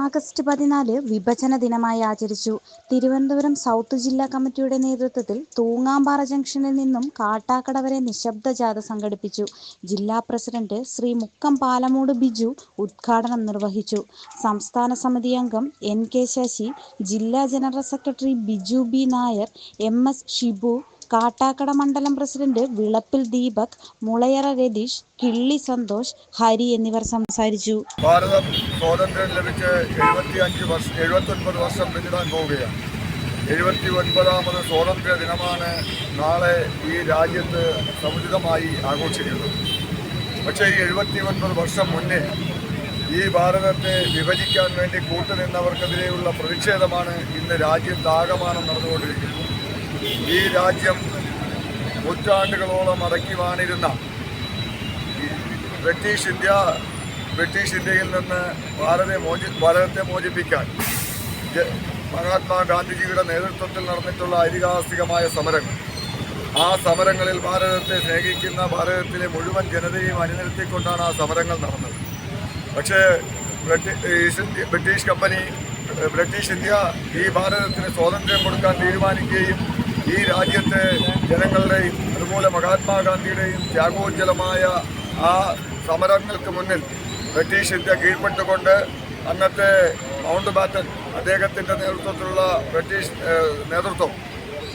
August 14 വിഭജന ദിനമായി ആചരിച്ചു. തിരുവനന്തപുരം സൗത്ത് ജില്ലാ കമ്മിറ്റിയുടെ നേതൃത്വത്തിൽ തൂങ്ങാംപാറ ജംഗ്ഷനിൽ നിന്നും കാട്ടാക്കട വരെ നിശബ്ദ ജാഥ സംഘടിപ്പിച്ചു. ജില്ലാ പ്രസിഡന്റ് ശ്രീ മുക്കം പാലമൂട് ബിജു ഉദ്ഘാടനം നിർവഹിച്ചു. സംസ്ഥാന സമിതി അംഗം NK ശശി, ജില്ലാ general secretary Biju B Nair, MS Shibu, Kattakada മണ്ഡലം പ്രസിഡന്റ് വിളപ്പിൽ ദീപക്, മുളയറ രതീഷ്, കിള്ളി സന്തോഷ്, ഹരി എന്നിവർ സംസാരിച്ചു. ഭാരതം സ്വാതന്ത്ര്യം ലഭിച്ച് 79 വർഷം പിന്നിടാൻ പോവുകയാണ്. 79ാമത് സ്വാതന്ത്ര്യ ദിനമാണ് നാളെ ഈ രാജ്യത്ത് സമുചിതമായി ആഘോഷിക്കുന്നത്. പക്ഷേ ഈ 79 വർഷം മുന്നേ ഈ ഭാരതത്തെ വിഭജിക്കാൻ വേണ്ടി കൂട്ടുനിന്നവർക്കെതിരെയുള്ള പ്രതിഷേധമാണ് ഇന്ന് രാജ്യത്താകമാനം നടന്നുകൊണ്ടിരിക്കുന്നത്. ഈ രാജ്യം നൂറ്റാണ്ടുകളോളം അടക്കി വാണിരുന്ന ബ്രിട്ടീഷ് ഇന്ത്യയിൽ നിന്ന് ഭാരതത്തെ മോചിപ്പിക്കാൻ മഹാത്മാഗാന്ധിജിയുടെ നേതൃത്വത്തിൽ നടന്നിട്ടുള്ള ഐതിഹാസികമായ സമരങ്ങൾ, ആ സമരങ്ങളിൽ ഭാരതത്തെ സ്നേഹിക്കുന്ന ഭാരതത്തിലെ മുഴുവൻ ജനതയും അണിനിരത്തിക്കൊണ്ടാണ് ആ സമരങ്ങൾ നടന്നത്. പക്ഷേ ബ്രിട്ടീഷ് ഇന്ത്യ ഈ ഭാരതത്തിന് സ്വാതന്ത്ര്യം കൊടുക്കാൻ തീരുമാനിക്കുകയും ഈ രാജ്യത്തെ ജനങ്ങളുടെയും അതുപോലെ മഹാത്മാഗാന്ധിയുടെയും ത്യാഗോജ്ജലമായ ആ സമരങ്ങൾക്ക് മുന്നിൽ ബ്രിട്ടീഷ് ഇന്ത്യ കീഴ്പ്പെട്ടുകൊണ്ട് അന്നത്തെ മൗണ്ട് ബാറ്റൻ അദ്ദേഹത്തിൻ്റെ നേതൃത്വത്തിലുള്ള ബ്രിട്ടീഷ് നേതൃത്വം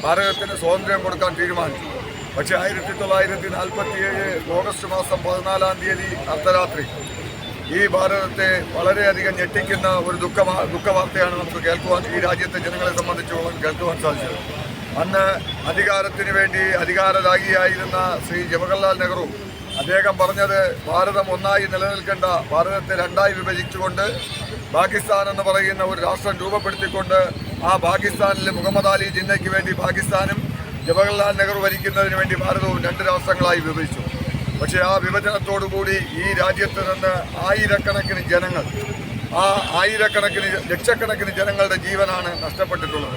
ഭാരതത്തിന് സ്വാതന്ത്ര്യം കൊടുക്കാൻ തീരുമാനിച്ചു. പക്ഷേ 1947 ഓഗസ്റ്റ് മാസം 14-ാം തീയതി അർദ്ധരാത്രി ഈ ഭാരതത്തെ വളരെയധികം ഞെട്ടിക്കുന്ന ഒരു ദുഃഖവാർത്തയാണ് നമുക്ക് ഈ രാജ്യത്തെ ജനങ്ങളെ സംബന്ധിച്ചോളം കേൾക്കുവാൻ സാധിച്ചത്. അന്ന് അധികാരത്തിന് വേണ്ടി അധികാരരാഗിയായിരുന്ന ശ്രീ ജവഹർലാൽ നെഹ്റു അദ്ദേഹം പറഞ്ഞത് ഭാരതം ഒന്നായി നിലനിൽക്കേണ്ട, ഭാരതത്തെ രണ്ടായി വിഭജിച്ചുകൊണ്ട് പാകിസ്ഥാൻ എന്ന് പറയുന്ന ഒരു രാഷ്ട്രം രൂപപ്പെടുത്തിക്കൊണ്ട് ആ പാകിസ്ഥാനിലെ മുഹമ്മദ് അലി ജിന്നയ്ക്ക് വേണ്ടി പാകിസ്ഥാനും ജവഹർലാൽ നെഹ്റു ഭരിക്കുന്നതിന് വേണ്ടി ഭാരതവും 2 രാഷ്ട്രങ്ങളായി വിഭജിച്ചു. പക്ഷേ ആ വിഭജനത്തോടുകൂടി ഈ രാജ്യത്ത് നിന്ന് ആയിരക്കണക്കിന് ജനങ്ങൾ, ലക്ഷക്കണക്കിന് ജനങ്ങളുടെ ജീവനാണ് നഷ്ടപ്പെട്ടിട്ടുള്ളത്.